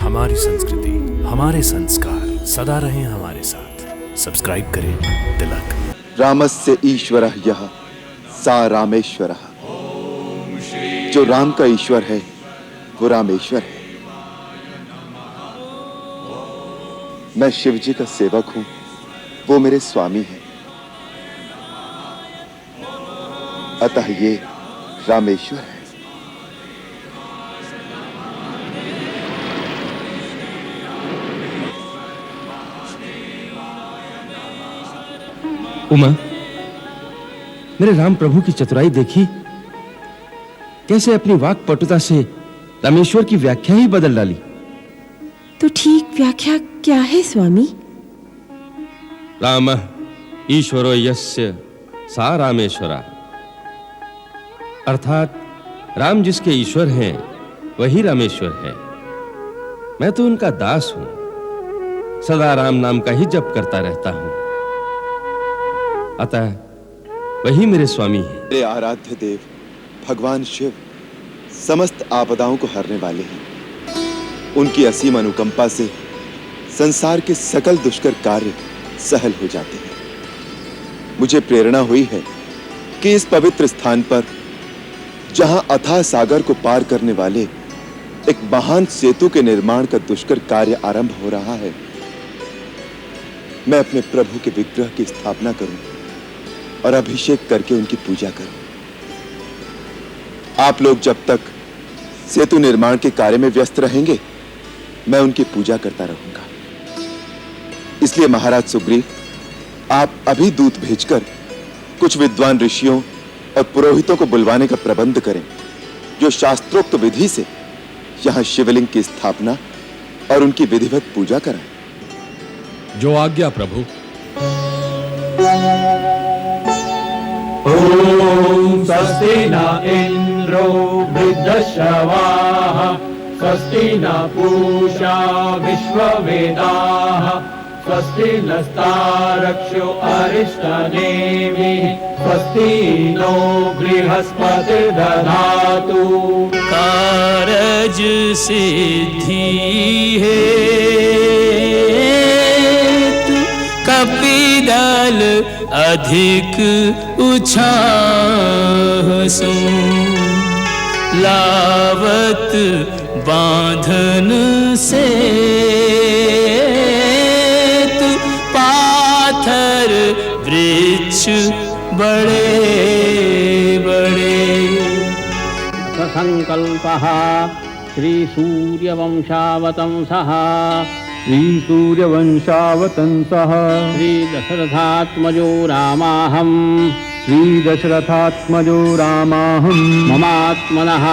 हमारी संस्कृति, हमारे संस्कार सदा रहें हमारे साथ। सब्सक्राइब करें तिलक। रामस्य ईश्वरः यः सा रामेश्वरः। जो राम का ईश्वर है वो रामेश्वर है। मैं शिव जी का सेवक हूं, वो मेरे स्वामी हैं। अतः ये रामेश्वर है। उमा, मेरे राम प्रभु की चतुराई देखी, कैसे अपनी वाक पटुता से रामेश्वर की व्याख्या ही बदल डाली। तो ठीक व्याख्या क्या है स्वामी? रामः ईश्वरो यस्य सा रामेश्वरा। अर्थात राम जिसके ईश्वर हैं वही रामेश्वर है। मैं तो उनका दास हूं, सदा राम नाम का ही जप करता रहता हूं। अतः वही मेरे स्वामी हैं। मेरे आराध्य देव भगवान शिव समस्त आपदाओं को हरने वाले हैं। उनकी असीम अनुकंपा से संसार के सकल दुष्कर कार्य सहल हो जाते हैं। मुझे प्रेरणा हुई है कि इस पवित्र स्थान पर, जहां अथाह सागर को पार करने वाले एक महान सेतु के निर्माण का दुष्कर कार्य आरंभ हो रहा है, मैं अपने प्रभु के विग्रह की स्थापना करूं और अभिषेक करके उनकी पूजा करूं। आप लोग जब तक सेतु निर्माण के कार्य में व्यस्त रहेंगे, मैं उनकी पूजा करता रहूंगा। इसलिए महाराज सुग्रीव, आप अभी दूत भेजकर कुछ विद्वान ऋषियों और पुरोहितों को बुलवाने का प्रबंध करें, जो शास्त्रोक्त विधि से यहां शिवलिंग की स्थापना और उनकी विधिवत पूजा कराएं। जो आज्ञा प्रभु। ओम स्वस्ति न इंद्रो वृद्धश्रवाः स्वस्ति न पूषा विश्ववेदाः स्वस्ति नस्तारक्षो अरिष्टनेमिः स्वस्ति नो बृहस्पतिर्दधातु। कारज सिद्धि हेतु कपिदल अधिक उछाहसु लावत बांधन से पाथर वृक्ष बड़े बड़े। संकल्पः श्री सूर्यवंशावतंसः श्री दशरथात्मजो रामाहम् श्रीदशरथात्मजो रामाहं ममात्मनः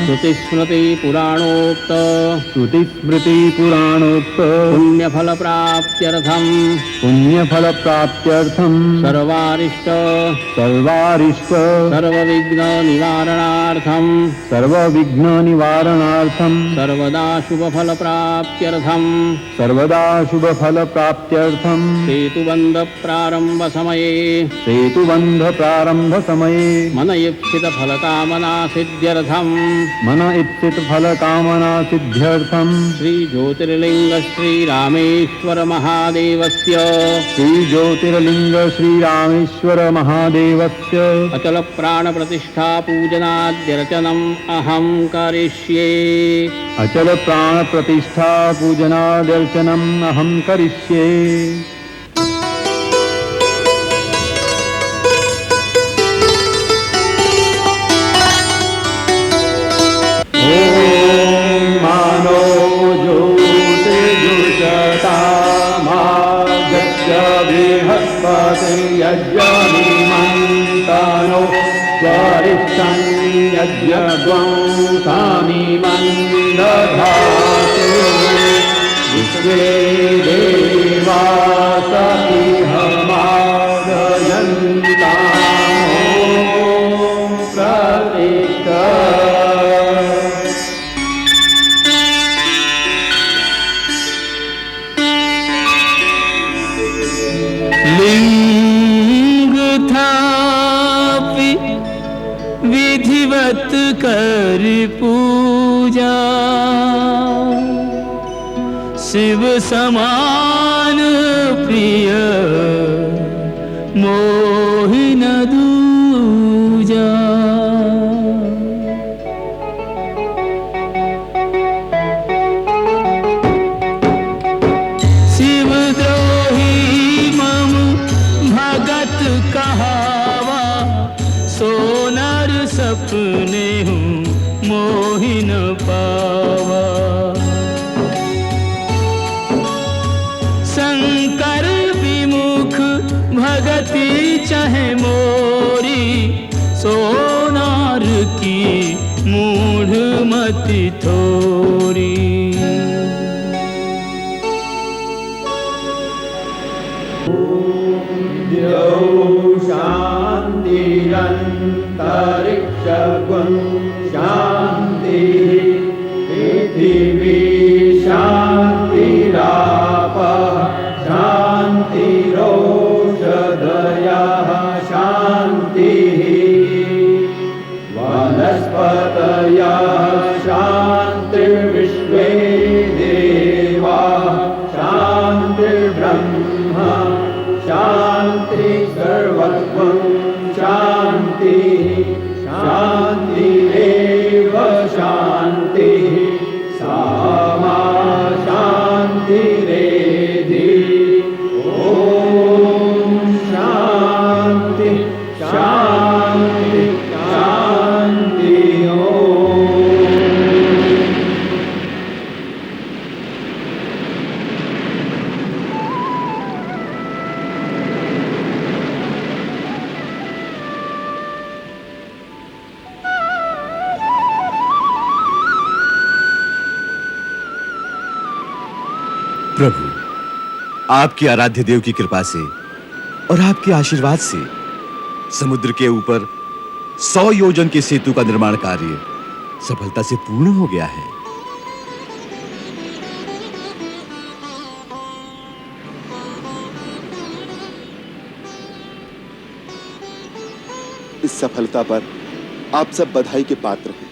श्रुतिस्मृति पुराणोक्त पुण्यफलप्राप्त्यर्थं सर्वारिष्ट सर्वविघ्न निवारणार्थं सर्वदा शुभफलप्राप्त्यर्थं सेतुबंध प्रारंभ समये मन इप्सित फलकामना सिद्ध्यर्थं श्री ज्योतिर्लिंग श्री रामेश्वर महादेवस्य अचल प्राण प्रतिष्ठा पूजनाद्यर्चनम् अहं करिष्ये। यज्ञनिमन्तानो स्वरिष्ठं यज्ञध्वंसानि मन्दधातु विश्वे देवास इह मादयन्तामो प्रतिष्ठा। लिंग थापि विधिवत कर पूजा शिव समान प्रिय मोहि न दूजा। शिवद्रोही मम भगत कहावा, सोनर सपने हूँ मोहि न पावा। शंकर विमुख भगति चाहे मोरी, सोनार की मूढ़ मति थोरी। शान्तिरन्तरिक्षगुं शान्तिः, पृथिवी शान्तिरापः शान्तिरोषधयः शान्तिः, वनस्पतयः शान्तिर्विश्वे देवाः शान्तिर्ब्रह्म शान्ति सर्वत्वं शान्तिः, शान्तिरेव शान्तिः, सामा शान्तिरेधि। ॐ शान्ति शान्ति शान्ति। प्रभु, आपके आराध्य देव की कृपा से और आपके आशीर्वाद से समुद्र के ऊपर 100 योजन के सेतु का निर्माण कार्य सफलता से पूर्ण हो गया है। इस सफलता पर आप सब बधाई के पात्र हैं।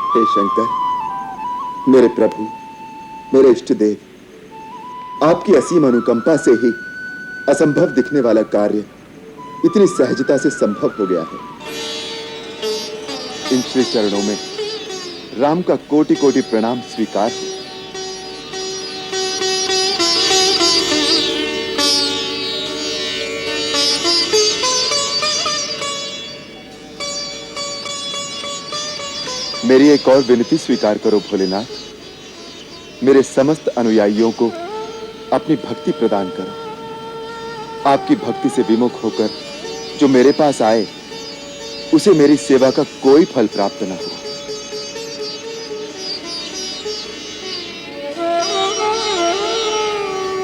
हे शंकर, मेरे प्रभु, मेरे इष्ट देव, आपकी असीम अनुकंपा से ही असंभव दिखने वाला कार्य इतनी सहजता से संभव हो गया है। इन श्री चरणों में राम का कोटि कोटि प्रणाम स्वीकार हो। मेरी एक और विनती स्वीकार करो भोलेनाथ। मेरे समस्त अनुयायियों को अपनी भक्ति प्रदान करो। आपकी भक्ति से विमुख होकर जो मेरे पास आए, उसे मेरी सेवा का कोई फल प्राप्त न हो।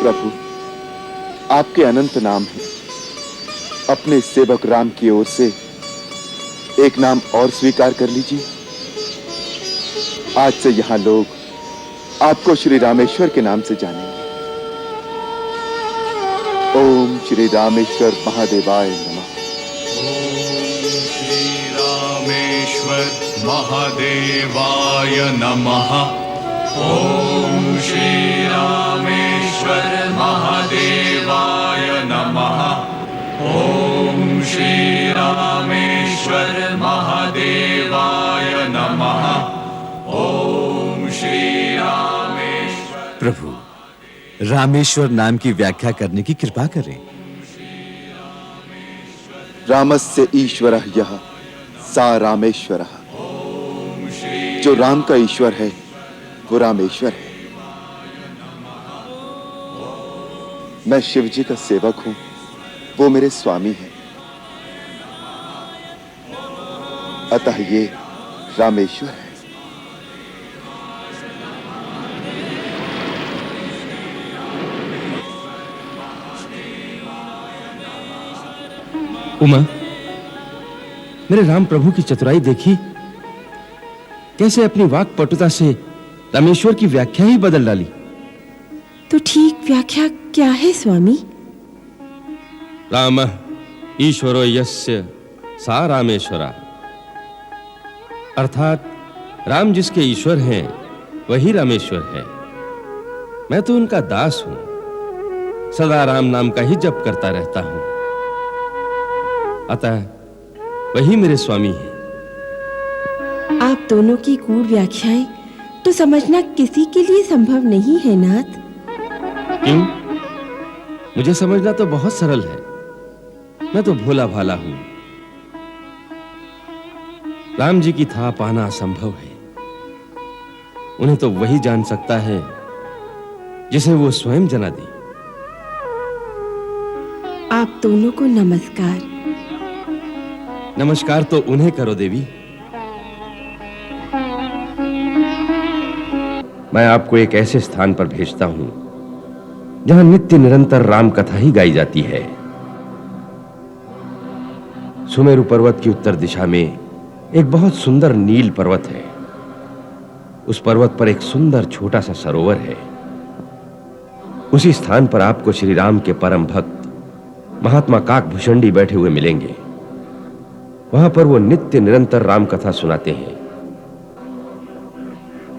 प्रभु, आपके अनंत नाम हैं। अपने सेवक राम की ओर से एक नाम और स्वीकार कर लीजिए। आज से यहां लोग आपको श्री रामेश्वर के नाम से जानेंगे। ओम श्री रामेश्वर महादेवाय नमः। ओम श्री रामेश्वर महादेवाय नमः। ओम श्री रामेश्वर महादेवाय नमः। ओम श्री रामेश्वर महादेवाय नमः। ओम श्री रामेश्वर। प्रभु, रामेश्वर नाम की व्याख्या करने की कृपा करें। रामस्य ईश्वरः यः सा रामेश्वरः। जो राम का ईश्वर है वो रामेश्वर है। मैं शिव जी का सेवक हूं, वो मेरे स्वामी हैं। अतः ये रामेश्वर है। उमा, मेरे राम प्रभु की चतुराई देखी, कैसे अपनी वाक पटुता से रामेश्वर की व्याख्या ही बदल डाली। तो ठीक व्याख्या क्या है स्वामी? राम ईश्वरो यस्य सा रामेश्वरा, अर्थात राम जिसके ईश्वर हैं वही रामेश्वर है। मैं तो उनका दास हूं, सदा राम नाम का ही जप करता रहता हूं। अतः वही मेरे स्वामी हैं। आप दोनों की गूढ़ व्याख्याएं तो समझना किसी के लिए संभव नहीं है नाथ। क्यों? मुझे समझना तो बहुत सरल है। मैं तो भोला भाला हूं। राम जी की था पाना असंभव है। उन्हें तो वही जान सकता है जिसे वो स्वयं जना दे। आप दोनों को नमस्कार। नमस्कार तो उन्हें करो देवी। मैं आपको एक ऐसे स्थान पर भेजता हूं जहां नित्य निरंतर राम कथा ही गाई जाती है। सुमेरु पर्वत की उत्तर दिशा में एक बहुत सुंदर नील पर्वत है। उस पर्वत पर एक सुंदर छोटा सा सरोवर है। उसी स्थान पर आपको श्री राम के परम भक्त महात्मा काकभूषणी बैठे हुए मिलेंगे। वहां पर वो नित्य निरंतर राम कथा सुनाते हैं।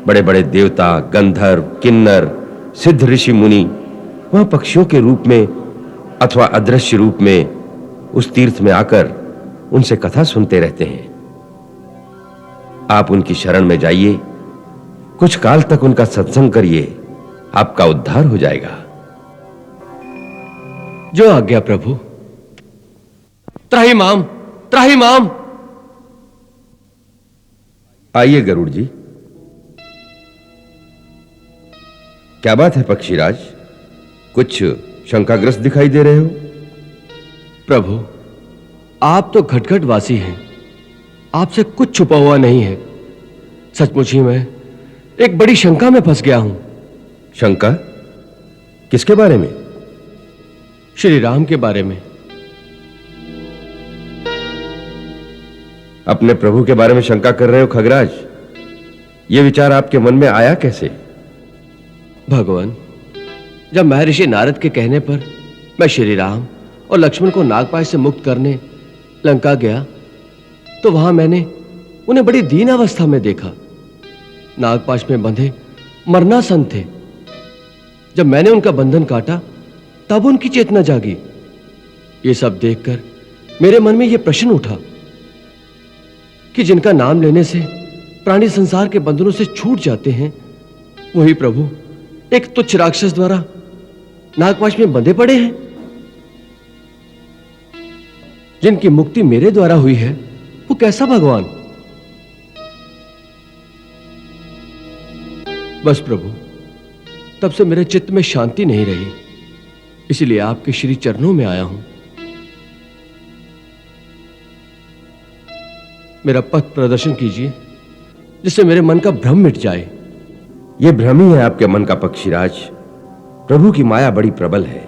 बड़े बड़े देवता, गंधर्व, किन्नर, सिद्ध ऋषि मुनि वहां पक्षियों के रूप में अथवा अदृश्य रूप में उस तीर्थ में आकर उनसे कथा सुनते रहते हैं। आप उनकी शरण में जाइए, कुछ काल तक उनका सत्संग करिए, आपका उद्धार हो जाएगा। जो आज्ञा प्रभु। त्राहिमाम, त्राहिमाम। आइए गरुड़ जी। क्या बात है पक्षीराज, कुछ शंकाग्रस्त दिखाई दे रहे हो? प्रभु, आप तो घटघट वासी हैं। आपसे कुछ छुपा हुआ नहीं है। सचमुच ही मैं एक बड़ी शंका में फंस गया हूं। शंका? किसके बारे में? श्री राम के बारे में। अपने प्रभु के बारे में शंका कर रहे हो खगराज? यह विचार आपके मन में आया कैसे? भगवान, जब महर्षि नारद के कहने पर मैं श्री राम और लक्ष्मण को नागपाश से मुक्त करने लंका गया तो वहां मैंने उन्हें बड़ी दीन अवस्था में देखा। नागपाश में बंधे मरनासन थे। जब मैंने उनका बंधन काटा तब उनकी चेतना जागी। ये सब देखकर मेरे मन में यह प्रश्न उठा कि जिनका नाम लेने से प्राणी संसार के बंधनों से छूट जाते हैं, वही प्रभु एक तुच्छ राक्षस द्वारा नागपाश में बंधे पड़े हैं। जिनकी मुक्ति मेरे द्वारा हुई है वो कैसा भगवान? बस प्रभु, तब से मेरे चित्त में शांति नहीं रही। इसलिए आपके श्री चरणों में आया हूं। मेरा पथ प्रदर्शन कीजिए जिससे मेरे मन का भ्रम मिट जाए। यह भ्रम ही है आपके मन का पक्षीराज। प्रभु की माया बड़ी प्रबल है।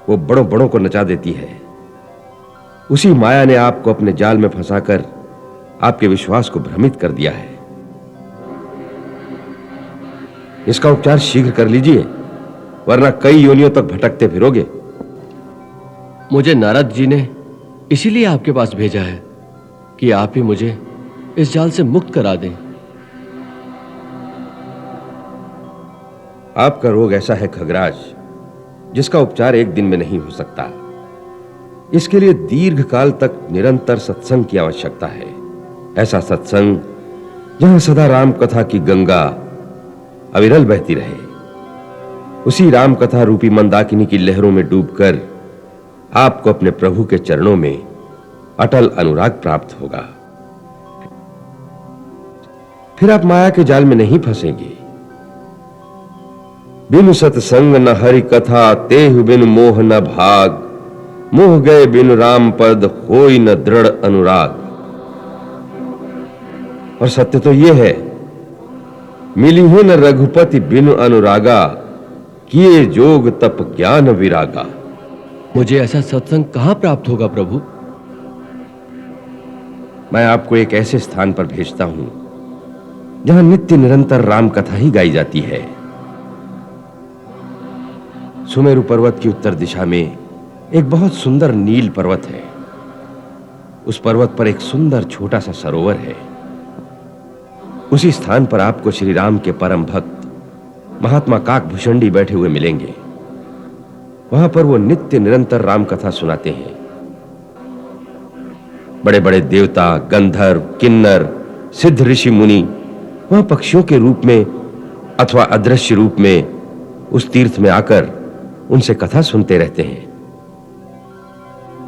वो बड़ों बड़ों को नचा देती है। उसी माया ने आपको अपने जाल में फंसाकर आपके विश्वास को भ्रमित कर दिया है। इसका उपचार शीघ्र कर लीजिए, वरना कई योनियों तक भटकते फिरोगे। मुझे नारद जी ने इसीलिए आपके पास भेजा है कि आप ही मुझे इस जाल से मुक्त करा दें। आपका रोग ऐसा है खगराज, जिसका उपचार एक दिन में नहीं हो सकता। इसके लिए दीर्घ काल तक निरंतर सत्संग की आवश्यकता है। ऐसा सत्संग जहां सदा राम कथा की गंगा अविरल बहती रहे। उसी राम कथा रूपी मंदाकिनी की लहरों में डूबकर आपको अपने प्रभु के चरणों में अटल अनुराग प्राप्त होगा। फिर आप माया के जाल में नहीं फंसेंगे। बिनु सत्संग न हरि कथा, तेहु बिनु मोह न भाग। मोह गए बिनु राम पद, होई न दृढ़ अनुराग। और सत्य तो यह है, मिली है न रघुपति बिनु अनुरागा। किए जोग तप ज्ञान विरागा। मुझे ऐसा सत्संग कहां प्राप्त होगा प्रभु? मैं आपको एक ऐसे स्थान पर भेजता हूं जहां नित्य निरंतर राम कथा ही गाई जाती है। सुमेरु पर्वत की उत्तर दिशा में एक बहुत सुंदर नील पर्वत है। उस पर्वत पर एक सुंदर छोटा सा सरोवर है। उसी स्थान पर आपको श्री राम के परम भक्त महात्मा काकभूषणी बैठे हुए मिलेंगे। वहां पर वो नित्य निरंतर राम कथा सुनाते हैं। बड़े बड़े देवता, गंधर्व, किन्नर, सिद्ध, ऋषि, मुनि वहां पक्षियों के रूप में अथवा अदृश्य रूप में उस तीर्थ में आकर उनसे कथा सुनते रहते हैं।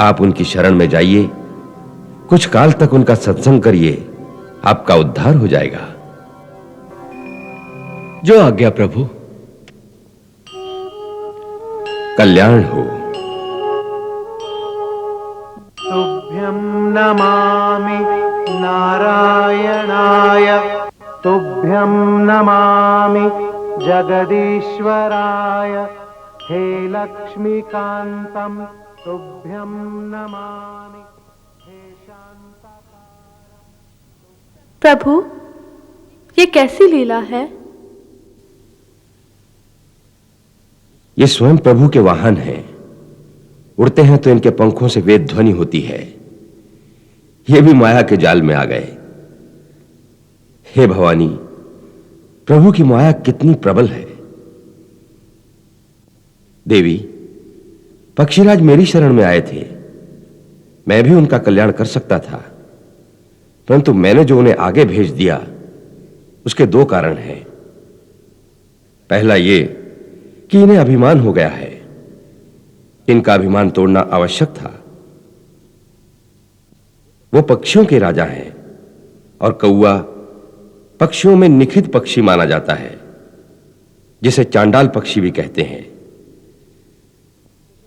आप उनकी शरण में जाइए, कुछ काल तक उनका सत्संग करिए, आपका उद्धार हो जाएगा। जो आज्ञा प्रभु। कल्याण हो। तुभ्यं नमामि नारायणाय, तुभ्यं नमामि जगदीश्वराय, हे लक्ष्मीकान्तं तुभ्यं नमामि, हे शान्ताकारं। प्रभु, ये कैसी लीला है? ये स्वयं प्रभु के वाहन हैं। उड़ते हैं तो इनके पंखों से वेद ध्वनि होती है। ये भी माया के जाल में आ गए। हे भवानी, प्रभु की माया कितनी प्रबल है। देवी, पक्षीराज मेरी शरण में आए थे। मैं भी उनका कल्याण कर सकता था, परंतु मैंने जो उन्हें आगे भेज दिया उसके दो कारण हैं। पहला ये कि इन्हें अभिमान हो गया है। इनका अभिमान तोड़ना आवश्यक था। वो पक्षियों के राजा हैं और कौआ पक्षियों में निखित पक्षी माना जाता है, जिसे चांडाल पक्षी भी कहते हैं।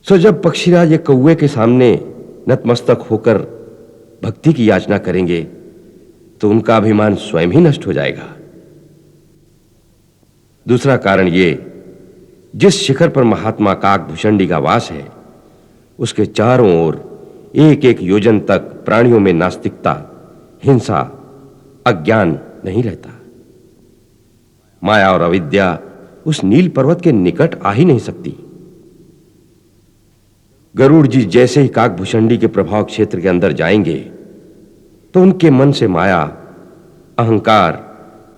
सो जब पक्षीराज एक कौए के सामने नतमस्तक होकर भक्ति की याचना करेंगे तो उनका अभिमान स्वयं ही नष्ट हो जाएगा। दूसरा कारण ये, जिस शिखर पर महात्मा काकभूषणी का वास है उसके चारों ओर एक एक योजन तक प्राणियों में नास्तिकता, हिंसा, अज्ञान नहीं रहता। माया और अविद्या उस नील पर्वत के निकट आ ही नहीं सकती। गरुड़ जी जैसे ही काकभूषणी के प्रभाव क्षेत्र के अंदर जाएंगे तो उनके मन से माया, अहंकार,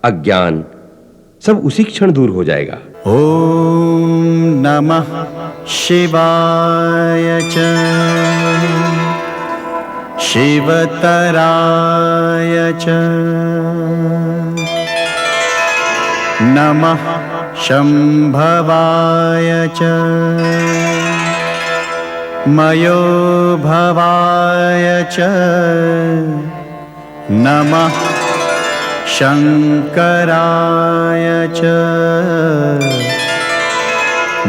अज्ञान सब उसी क्षण दूर हो जाएगा। ओम नमः शिवाय च शिवतराय च नमः शंभवाय च मयोभवाय च नमः शंकराय च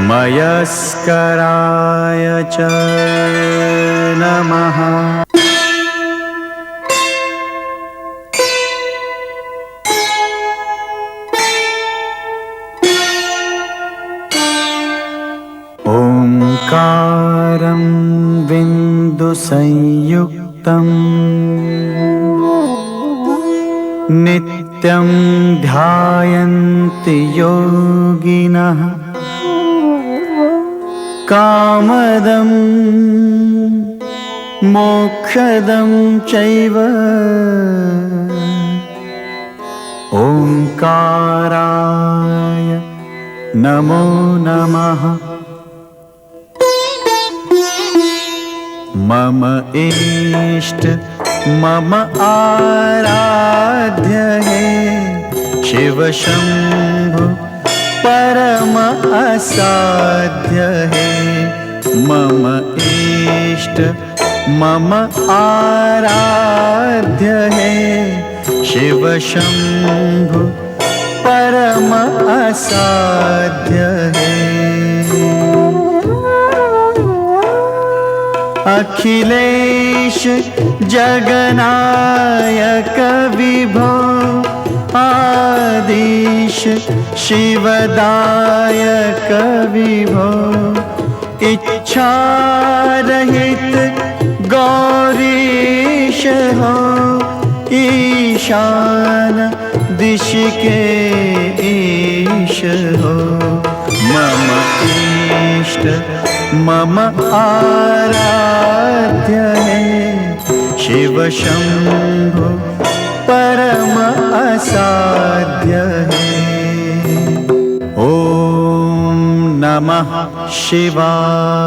मयस्कराय च नमः। ओंकारं बिन्दुसंयुक्तम् नित्यं ध्यायन्ति योगिनः कामदं मोक्षदं चैव ओंकाराय नमो नमः। मम इष्ट मम आराध्य है शिव शंभु परम असाध्य है। मम इष्ट मम आराध्य है शिव शंभु परम असाध्य है। अखिलेश जगनायक विभो आदिश शिवदायक विभो इच्छा रहित गौरीश हो ईशान दिश के ईश हो। मम इष्ट मम आराध्य है शिव शंभु परम असाध्य नमः शिवाय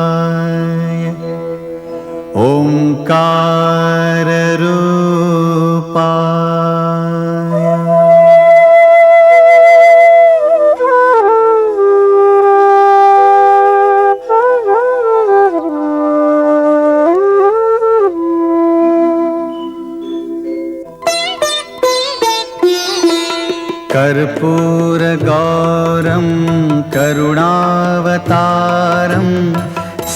ओंकार रूपाय कर्पूरगौरं करुणावतारं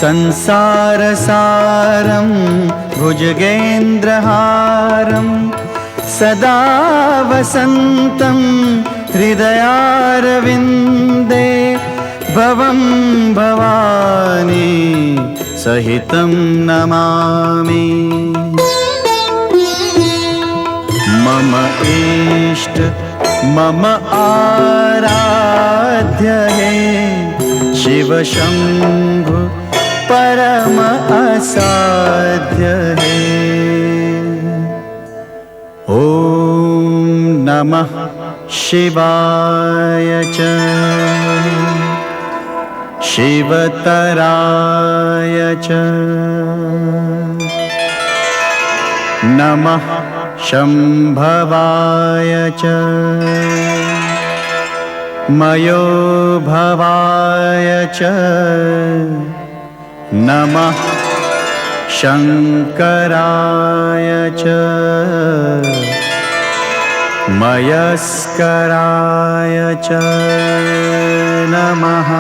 संसारसारं भुजगेन्द्रहारं सदा वसन्तं हृदयारविन्दे भवं भवानी सहितं नमामि मम इष्ट मम आराध्य है शिव शंभु परम असाध्य है ओम नमः शिवाय च शिवतराय च नमः शंभवाय च मयो भवाय च नमः शंकराय च मयस्कराय च नमः